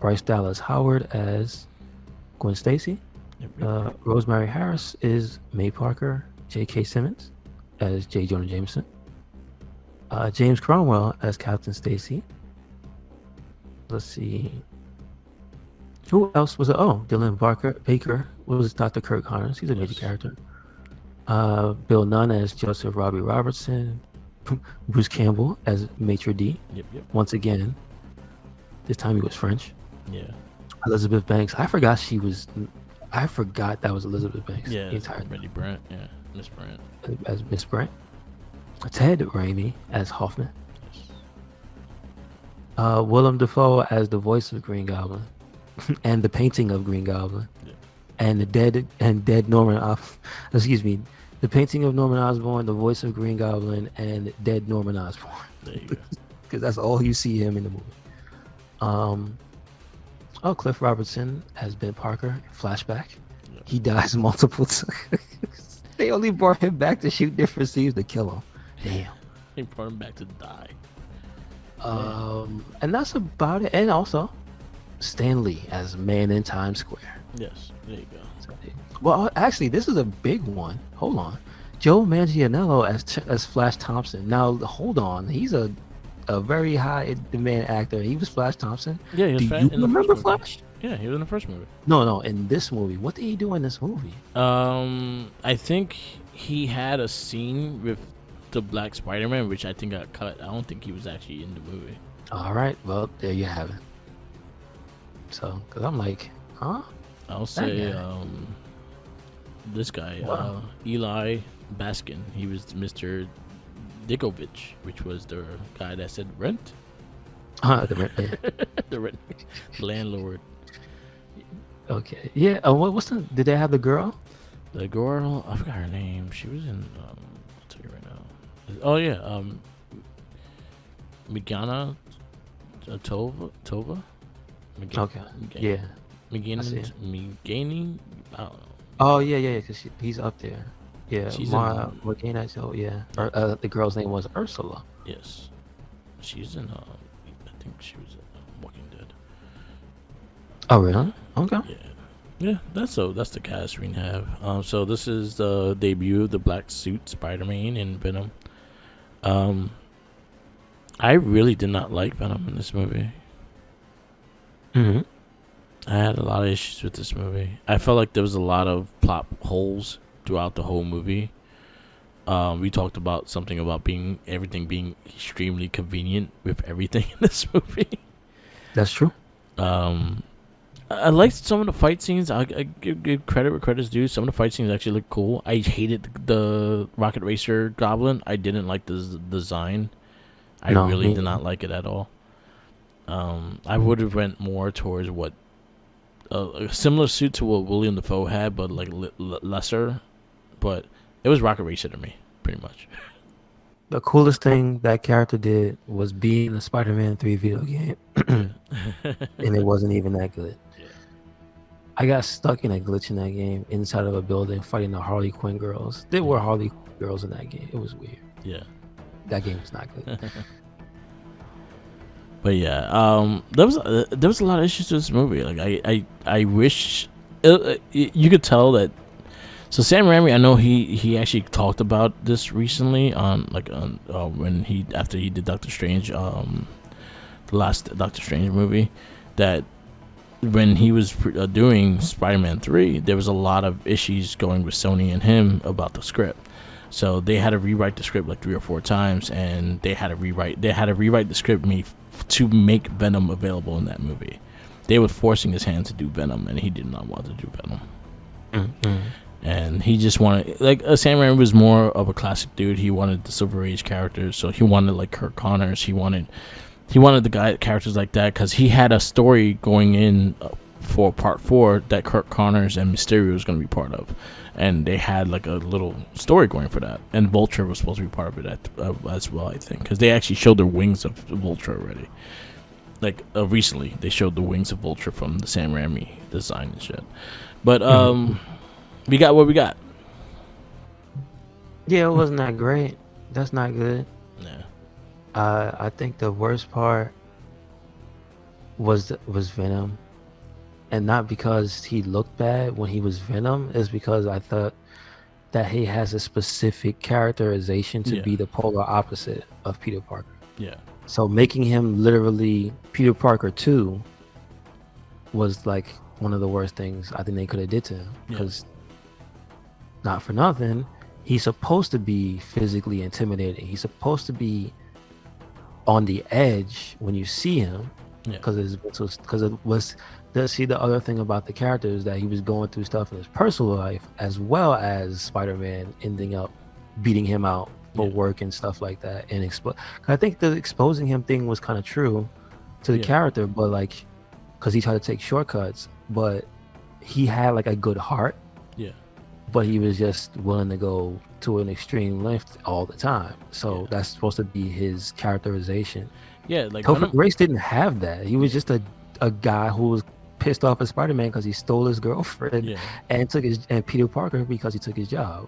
Bryce Dallas Howard as Gwen Stacy. Rosemary Harris is May Parker, J.K. Simmons as J. Jonah Jameson, James Cromwell as Captain Stacy. Let's see. Who else was it? Oh, Dylan Baker was Dr. Kirk Connors. He's a major character. Bill Nunn as Joseph Robbie Robertson. Bruce Campbell as Maitre D. Yep. Once again, this time he was French. Yeah. Elizabeth Banks. I forgot that was Elizabeth Banks. Yeah. The entire Betty Brant. Yeah. Miss Brant. as Miss Brant. Ted Raimi as Hoffman. Willem Dafoe as the voice of Green Goblin, and the painting of Green Goblin, and the dead Norman. The painting of Norman Osborn, the voice of Green Goblin, and dead Norman Osborn. There you go. Because that's all you see him in the movie. Cliff Robertson as Ben Parker. Flashback. Yeah. He dies multiple times. They only brought him back to shoot different scenes to kill him. Damn. They brought him back to die. And that's about it. And also, Stan Lee as Man in Times Square. Yes. There you go. Well, actually, this is a big one. Hold on. Joe Manganiello as Flash Thompson. Now, hold on. He's a very high demand actor. He was Flash Thompson. Yeah, he was Do Flash you in the remember first movie. Flash? Yeah, he was in the first movie. No, in this movie. What did he do in this movie? I think he had a scene with the Black Spider-Man, which I think got cut. I don't think he was actually in the movie. All right. Well, there you have it. So, because I'm like, huh? I'll say guy. this guy, Wow. Eli Baskin. He was Mr. Dickovich, which was the guy that said rent. The The rent landlord. Okay. Yeah. What's the? Did they have the girl? The girl, I forgot her name. She was in. I'll tell you right now. Oh yeah. Megana Tova. Okay. Yeah. I see it. Megani. I don't know. Oh yeah. Cause he's up there. Yeah. She's Mara in. Morgana. So yeah. The girl's name was Ursula. Yes, she's in. I think she was in Walking Dead. Oh really? Okay. Yeah. Yeah, that's the cast we have. So this is the debut of the black suit Spider-Man in Venom. Um, I really did not like Venom in this movie. Hmm. I had a lot of issues with this movie. I felt like there was a lot of plot holes throughout the whole movie. We talked about something about everything being extremely convenient with everything in this movie. That's true. I liked some of the fight scenes. I give credit where credit's due. Some of the fight scenes actually look cool. I hated the Rocket Racer Goblin. I didn't like the design. I No, really me did not like it at all. I would have went more towards what a similar suit to what William Dafoe had, but like lesser. But it was Rocket Racer to me, pretty much. the coolest thing that character did was be in the Spider-Man 3 video game, and it wasn't even that good. Yeah. I got stuck in a glitch in that game inside of a building fighting the Harley Quinn girls. There were Harley Quinn girls in that game. It was weird. Yeah. That game was not good. But yeah, there was a lot of issues with this movie. Like I wish you could tell that. So Sam Raimi, I know he actually talked about this recently on when after he did Doctor Strange, the last Doctor Strange movie, that when he was doing Spider-Man 3, there was a lot of issues going with Sony and him about the script. So they had to rewrite the script like 3 or 4 times, and they had to rewrite the script to make Venom available in that movie. They were forcing his hand to do Venom, and he did not want to do Venom. Mm-hmm. And he just wanted, Sam Raimi was more of a classic dude. He wanted the Silver Age characters, so he wanted like Kirk Connors. He wanted the characters like that because he had a story going in for Part 4 that Kirk Connors and Mysterio was going to be part of, and they had like a little story going for that. And Vulture was supposed to be part of it as well, I think, because they actually showed the wings of Vulture already. Recently, they showed the wings of Vulture from the Sam Raimi design and shit. But we got what we got. Yeah, it wasn't that great. That's not good. Yeah. I think the worst part was Venom, and not because he looked bad when he was Venom. Is because I thought that he has a specific characterization to be the polar opposite of Peter Parker. Yeah. So making him literally Peter Parker 2 was like one of the worst things I think they could have did to him. Because not for nothing, he's supposed to be physically intimidating. He's supposed to be on the edge when you see him. Because the other thing about the character is that he was going through stuff in his personal life as well as Spider-Man ending up beating him out for work and stuff like that. And I think the exposing him thing was kind of true to the character, but like because he tried to take shortcuts, but he had like a good heart. Yeah. But he was just willing to go to an extreme length all the time. So that's supposed to be his characterization. Yeah, like Topher Grace didn't have that. He was just a guy who was pissed off at Spider-Man because he stole his girlfriend and Peter Parker because he took his job.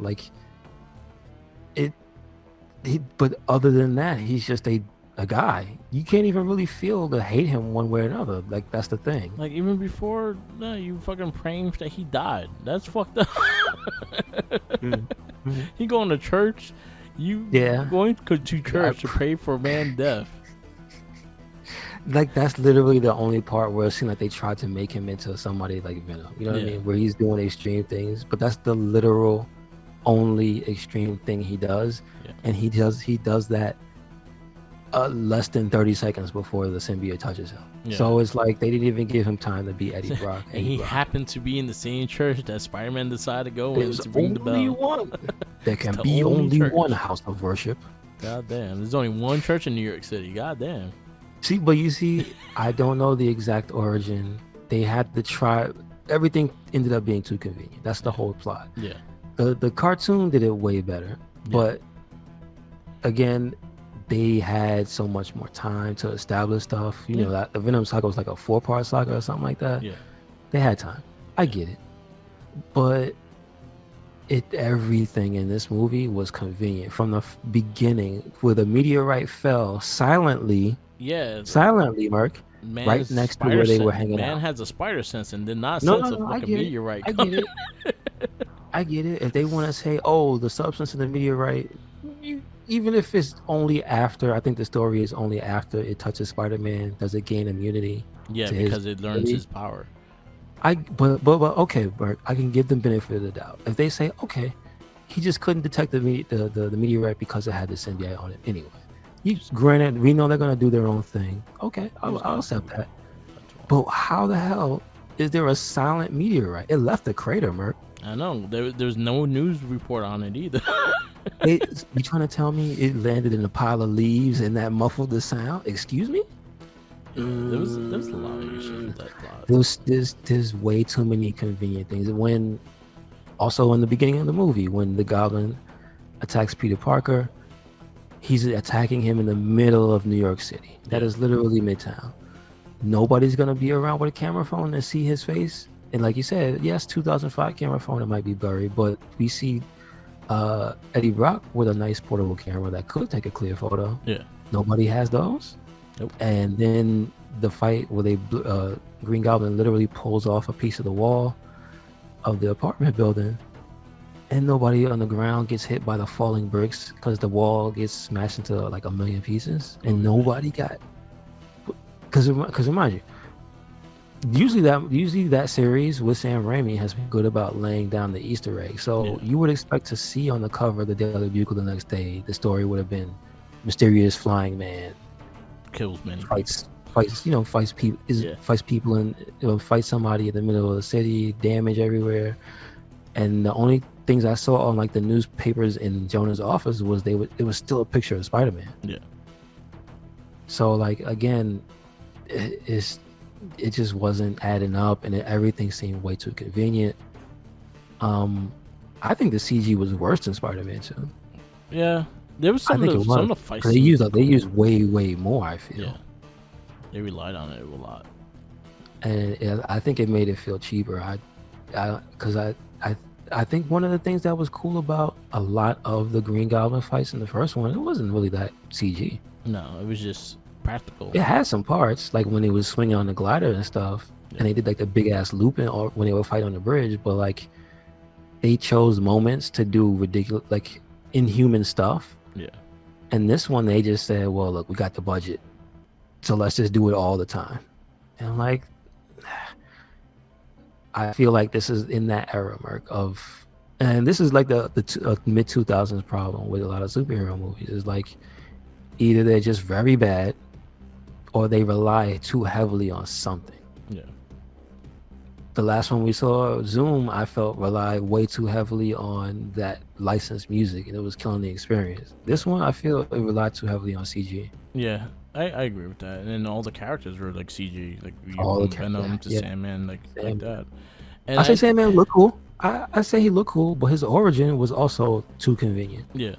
But other than that, he's just a guy. You can't even really feel to hate him one way or another. Like, that's the thing. Like, even before, you fucking praying that he died. That's fucked up. Mm-hmm. He going to church. You going to church to pray for a man's death. Like, that's literally the only part where it seemed like they tried to make him into somebody like Venom. You know what I mean? Where he's doing extreme things. But that's the literal only extreme thing he does. Yeah. And he does that less than 30 seconds before the symbiote touches him. Yeah. So it's like they didn't even give him time to be Eddie Brock. And he happened to be in the same church that Spider-Man decided to go in to ring the bell. One. There can be only one house of worship. God damn. There's only one church in New York City. God damn. See, I don't know the exact origin. They had to try. everything ended up being too convenient. That's the whole plot. Yeah. The cartoon did it way better, but again, they had so much more time to establish stuff. You know, that the Venom saga was like a 4-part saga or something like that. Yeah. They had time. I get it, but everything in this movie was convenient from the beginning. Where the meteorite fell silently. Yeah. Silently, Mark. Man, right next to where they were hanging out. Man has a spider sense and did not No, sense a I fucking get meteorite. I get it. I get it. If they want to say, oh, the substance of the meteorite, even if it's only after, I think the story is only after it touches Spider-Man, does it gain immunity? Yeah, because it learns his power. But okay, Bert, I can give them benefit of the doubt. If they say, okay, he just couldn't detect the meteorite because it had the symbiote on it anyway. Granted, we know they're gonna do their own thing. Okay, I'll accept that. But how the hell is there a silent meteorite? It left the crater, Merc. I know. There's no news report on it either. You trying to tell me it landed in a pile of leaves and that muffled the sound? Excuse me? There was a lot of issues with that plot. There's way too many convenient things. When also in the beginning of the movie, when the Goblin attacks Peter Parker, he's attacking him in the middle of New York City. That is literally Midtown. Nobody's gonna be around with a camera phone to see his face. And like you said, yes, 2005 camera phone, it might be blurry, but we see Eddie Brock with a nice portable camera that could take a clear photo. Yeah. Nobody has those. Nope. And then the fight where Green Goblin literally pulls off a piece of the wall of the apartment building, and nobody on the ground gets hit by the falling bricks because the wall gets smashed into like a million pieces, and nobody got. Because remind you, usually that series with Sam Raimi has been good about laying down the Easter egg. So you would expect to see on the cover of the Daily Bugle the next day, the story would have been mysterious flying man kills many, fights people and fights somebody in the middle of the city, damage everywhere. And the only things I saw on like the newspapers in Jonah's office was it was still a picture of Spider-Man. Yeah. So like again, it just wasn't adding up, and everything seemed way too convenient. I think the CG was worse than Spider-Man 2. Yeah, there was some of the fights. They used way more. I feel. Yeah. They relied on it a lot. And I think it made it feel cheaper. I think one of the things that was cool about a lot of the Green Goblin fights in the first one, it wasn't really that CG. No, it was just practical. It had some parts, like when he was swinging on the glider and stuff, and they did like the big ass looping or when they would fight on the bridge. But like, they chose moments to do ridiculous, like inhuman stuff. Yeah. And this one, they just said, "Well, look, we got the budget, so let's just do it all the time." And like, I feel like this is in that era, Mark, and this is like the mid 2000s problem with a lot of superhero movies. Is like either they're just very bad, or they rely too heavily on something. Yeah. The last one we saw, Zoom, I felt relied way too heavily on that licensed music, and it was killing the experience. This one, I feel it relied too heavily on CG. Yeah, I agree with that. And then all the characters were like CG, like all from Venom to Sandman, like that. And I say Sandman looked cool. I say he looked cool, but his origin was also too convenient. Yeah.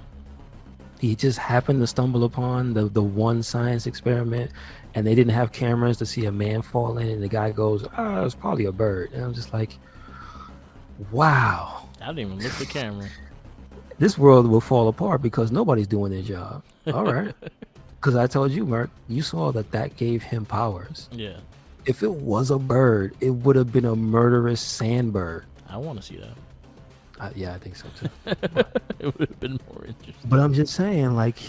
He just happened to stumble upon the one science experiment, and they didn't have cameras to see a man fall in, and the guy goes, it's probably a bird. And I'm just like, wow. I didn't even look at the camera. This world will fall apart because nobody's doing their job. All right. Because I told you, Mark, you saw that gave him powers. Yeah. If it was a bird, it would have been a murderous sandbird. I want to see that. Yeah, I think so too. It would have been more interesting. But I'm just saying, like,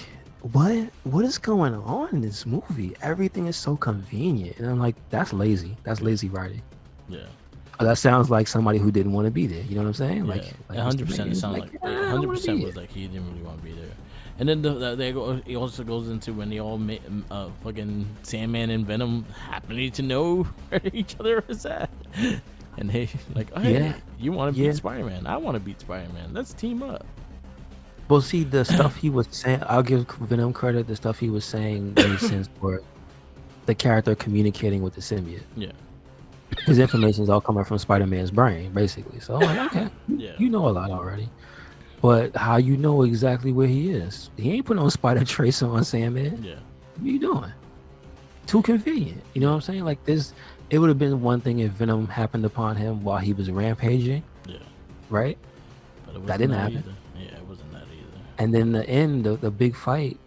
what is going on in this movie? Everything is so convenient, and I'm like, that's lazy. That's lazy writing. Yeah. That sounds like somebody who didn't want to be there. You know what I'm saying? Yeah. Like 100%. It sounded like 100% was like he didn't really want to be there. And then he also goes into when they all fucking Sandman and Venom happening to know where each other is at. And they like, oh, hey, you want to beat Spider-Man? I want to beat Spider-Man. Let's team up. Well, see, the stuff he was saying, I'll give Venom credit. The stuff he was saying made sense for the character communicating with the symbiote. Yeah. his information is all coming from Spider-Man's brain, basically. So I'm like, okay, Yeah. you know a lot already. But how you know exactly where he is? He ain't put no spider tracer on Sandman. Yeah. What you doing? Too convenient. You know what I'm saying? Like this, it would have been one thing if Venom happened upon him while he was rampaging. Yeah. Right? But it wasn't That didn't happen. either. Yeah, it wasn't that either. And then the end, the big fight,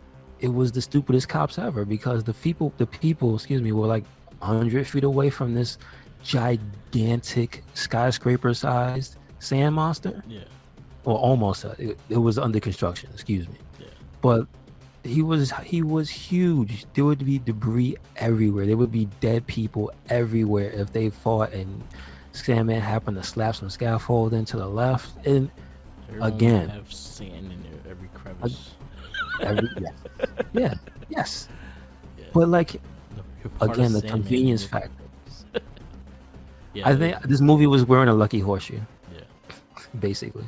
it was the stupidest cops ever because the people, were like 100 feet away from this gigantic skyscraper-sized sand monster. Yeah. Or almost. It was under construction. Excuse me. Yeah. But he was huge. There would be debris everywhere. There would be dead people everywhere if they fought and Sandman happened to slap some scaffolding to the left. And Everyone again, would have sand in every crevice. Yes. Yeah. But like You're part again, of the Sandman convenience movie. factor. Yeah, I think this movie was wearing a lucky horseshoe. Yeah. Basically,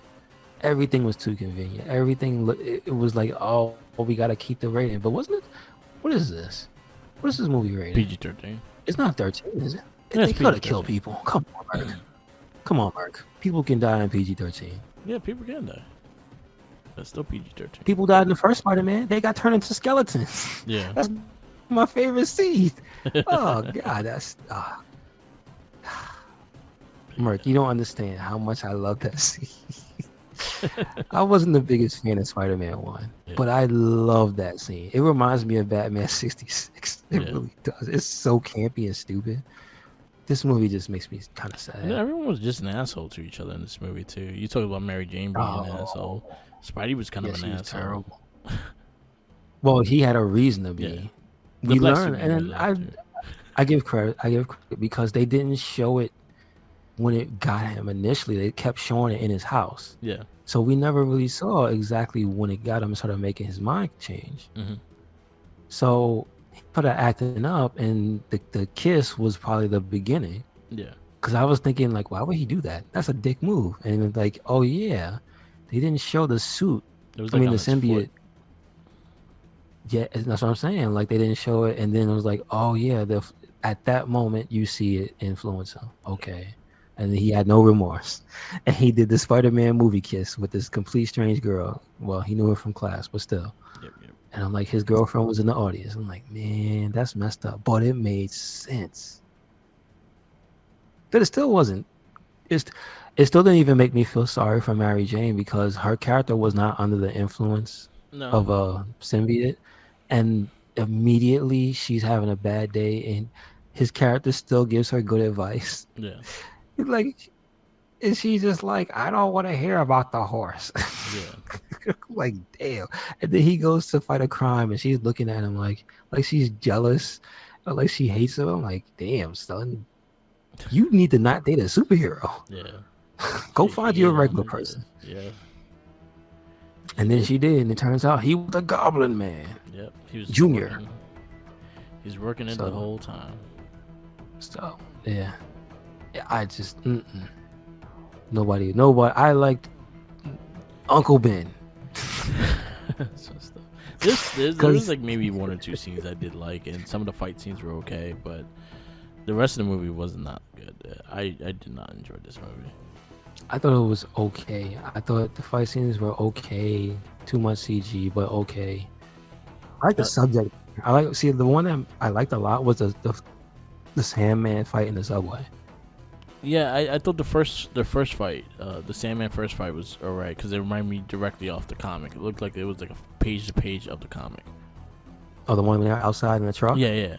everything was too convenient. Everything it was like, oh, we gotta keep the rating. But wasn't it? What is this? What is this movie rated? PG-13. It's not 13, is it? Yeah, They it's could have PG-13. killed people. Come on, Mark. People can die in PG-13. Yeah, people can die. That's still PG-13. People died in the first Spider-Man. They got turned into skeletons. Yeah. That's my favorite scene. Oh God, that's. Mark, you don't understand how much I love that scene. I wasn't the biggest fan of Spider-Man 1, but I love that scene. It reminds me of Batman 66. It really does. It's so campy and stupid. This movie just makes me kind of sad. Yeah, everyone was just an asshole to each other in this movie too. You talk about Mary Jane being an asshole. Spidey was kind of an asshole. Terrible. Well, he had a reason to be. Yeah. We Black learned, Superman and I give credit. Because they didn't show it when it got him initially. They kept showing it in his house. Yeah. So we never really saw exactly when it got him and started making his mind change. Mm-hmm. So he started acting up, and the kiss was probably the beginning. Yeah. Because I was thinking, like, why would he do that? That's a dick move. And it's like, oh yeah, they didn't show the suit. It was I like mean, on the his symbiote. foot. Yeah, that's what I'm saying. Like they didn't show it, and then it was like, oh yeah, at that moment you see it influence him. Okay, and he had no remorse, and he did the Spider-Man movie kiss with this complete strange girl. Well, he knew her from class, but still. Yep. And I'm like, his girlfriend was in the audience. I'm like, man, that's messed up, but it made sense. But it still wasn't. It still didn't even make me feel sorry for Mary Jane because her character was not under the influence of a symbiote, and immediately she's having a bad day, and his character still gives her good advice. Yeah. Like, and she's just like, I don't want to hear about the horse. Yeah. Like, damn. And then he goes to fight a crime, and she's looking at him like she's jealous, or like she hates him. I'm like, damn, son, you need to not date a superhero. Yeah. Go find you a regular person. Yeah. And then she did, and it turns out he was a Goblin Man. Yep. He was Junior. He's working it the whole time. So yeah, I just nobody. I liked Uncle Ben. There's like maybe one or two scenes I did like, and some of the fight scenes were okay, but the rest of the movie was not good. I did not enjoy this movie. I thought it was okay. I thought the fight scenes were okay. Too much CG, but okay. I like the subject. The one that I liked a lot was the Sandman fight in the subway. Yeah, I thought the first fight, the Sandman first fight was alright because it reminded me directly off the comic. It looked like it was like a page to page of the comic. Oh, the one when they're outside in the truck. Yeah.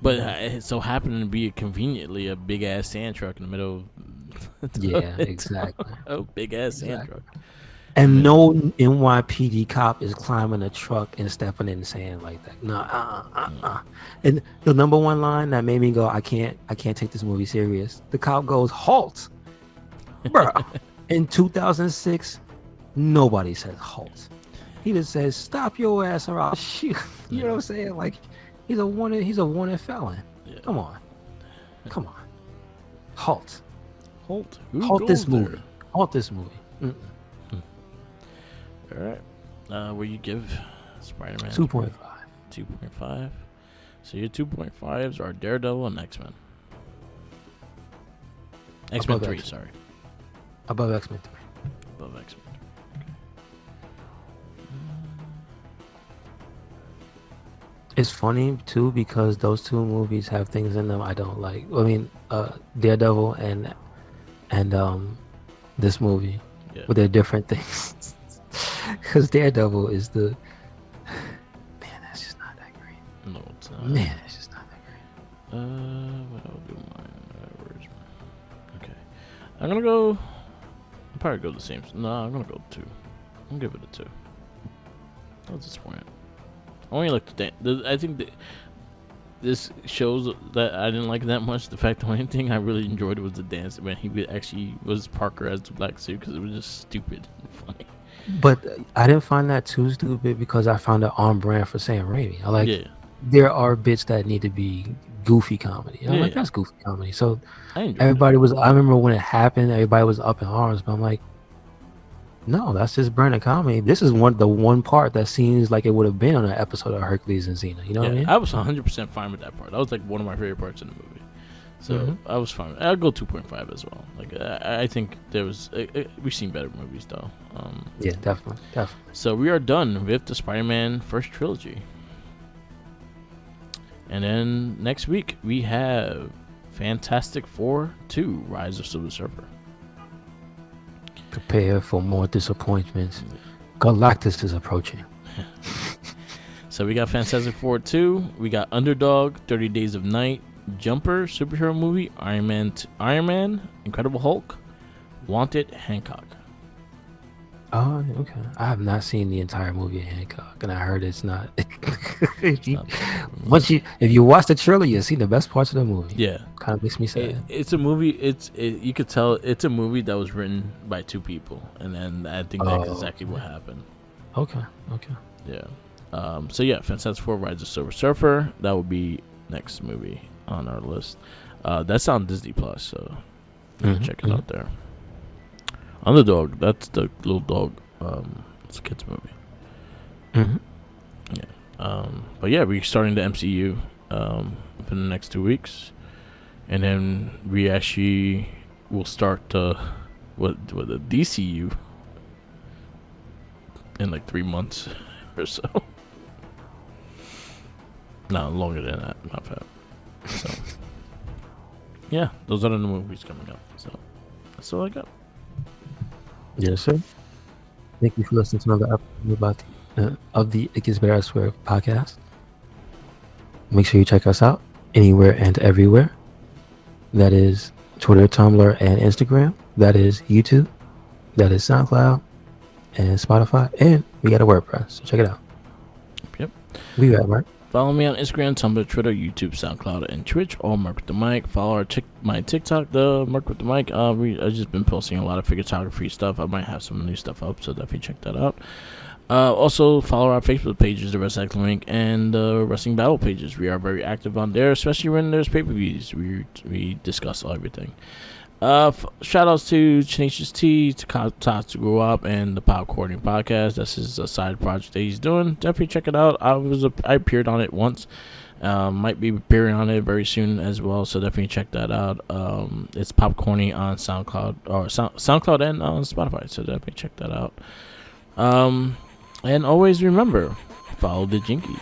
But it so happened to be conveniently a big ass sand truck in the middle. Yeah, exactly. Oh, big ass sand truck. And no NYPD cop is climbing a truck and stepping in the sand like that. No, And the number one line that made me go, I can't take this movie serious. The cop goes, halt, bruh. In 2006, nobody says halt. He just says, stop your ass or I'll shoot. You know what I'm saying? Like, he's a wanted felon. Yeah. Come on. Halt. Halt this movie. Halt this movie. All right. Will you give Spider-Man 2.5. 2.5. So your 2.5s are Daredevil and X-Men. X-Men Above 3, X-Men. sorry. Above X-Men 3. Above X-Men 3. It's funny too because those two movies have things in them I don't like. I mean, Daredevil and this movie, Yeah. with their different things. Because Daredevil is the man. That's just not that great. No, it's not. Man, that's just not that great. What I'll do mine. Where's mine? Okay. I'm gonna go. I'll probably go the same. No, I'm gonna go 2. I'm gonna give it a 2. That's disappointing. I only like I think this shows that I didn't like that much. The fact the only thing I really enjoyed was the dance when he actually was Parker as the black suit, because it was just stupid and funny. But I didn't find that too stupid because I found it on brand for Sam Raimi. I like. Yeah. There are bits that need to be goofy comedy. And I'm like, Yeah. that's goofy comedy. So I enjoyed everybody was. I remember when it happened, everybody was up in arms. But I'm like, no, that's just brand of comedy. This is the one part that seems like it would have been on an episode of Hercules and Xena. You know what I mean? I was 100% fine with that part. That was like one of my favorite parts in the movie. So I was fine. I'll go 2.5 as well. Like I think there was we've seen better movies though. Yeah, definitely. So we are done with the Spider-Man first trilogy. And then next week we have Fantastic Four 2: Rise of Silver Surfer. Prepare for more disappointments. Galactus is approaching. So we got Fantastic Four 2. We got Underdog, 30 Days of Night, Jumper, superhero movie, Iron Man, Incredible Hulk, Wanted, Hancock. Oh, okay. I have not seen the entire movie of Hancock, and I heard it's not. If you watch the trailer, you see the best parts of the movie. Yeah, kind of makes me sad. It's a movie. You could tell it's a movie that was written by 2 people, and then I think that's exactly what happened. Okay. Yeah. So yeah, Fantastic Four: Rise of Silver Surfer. That will be next movie on our list. That's on Disney Plus, so you can check it out there. Underdog, that's the little dog. It's a kids movie. Yeah. But yeah, we're starting the MCU within the next 2 weeks, and then we actually will start the DCU in like 3 months or so. No, longer than that. Not bad. So yeah, those are the movies coming up. So that's all I got. Yes, sir. Thank you for listening to another episode of the It Gets Better I Swear podcast. Make sure you check us out anywhere and everywhere. That is Twitter, Tumblr, and Instagram. That is YouTube. That is SoundCloud and Spotify. And we got a WordPress, so check it out. Yep. We got Mark. Follow me on Instagram, Tumblr, Twitter, YouTube, SoundCloud, and Twitch. All Mark with the Mic. Follow my TikTok, the Mark with the Mic. I've just been posting a lot of photography stuff. I might have some new stuff up, so definitely check that out. Also, follow our Facebook pages, the RedCycloneInc, and the Wrestling Battle pages. We are very active on there, especially when there's pay-per-views. We discuss everything. Shout outs to Tenacious T, to Tots to Grow Up, and the Popcorning Podcast. This is a side project that he's doing. Definitely check it out. I appeared on it once. Might be appearing on it very soon as well, so definitely check that out. It's Popcorning on SoundCloud or SoundCloud and on Spotify, so definitely check that out. And always remember, follow the Jinkies.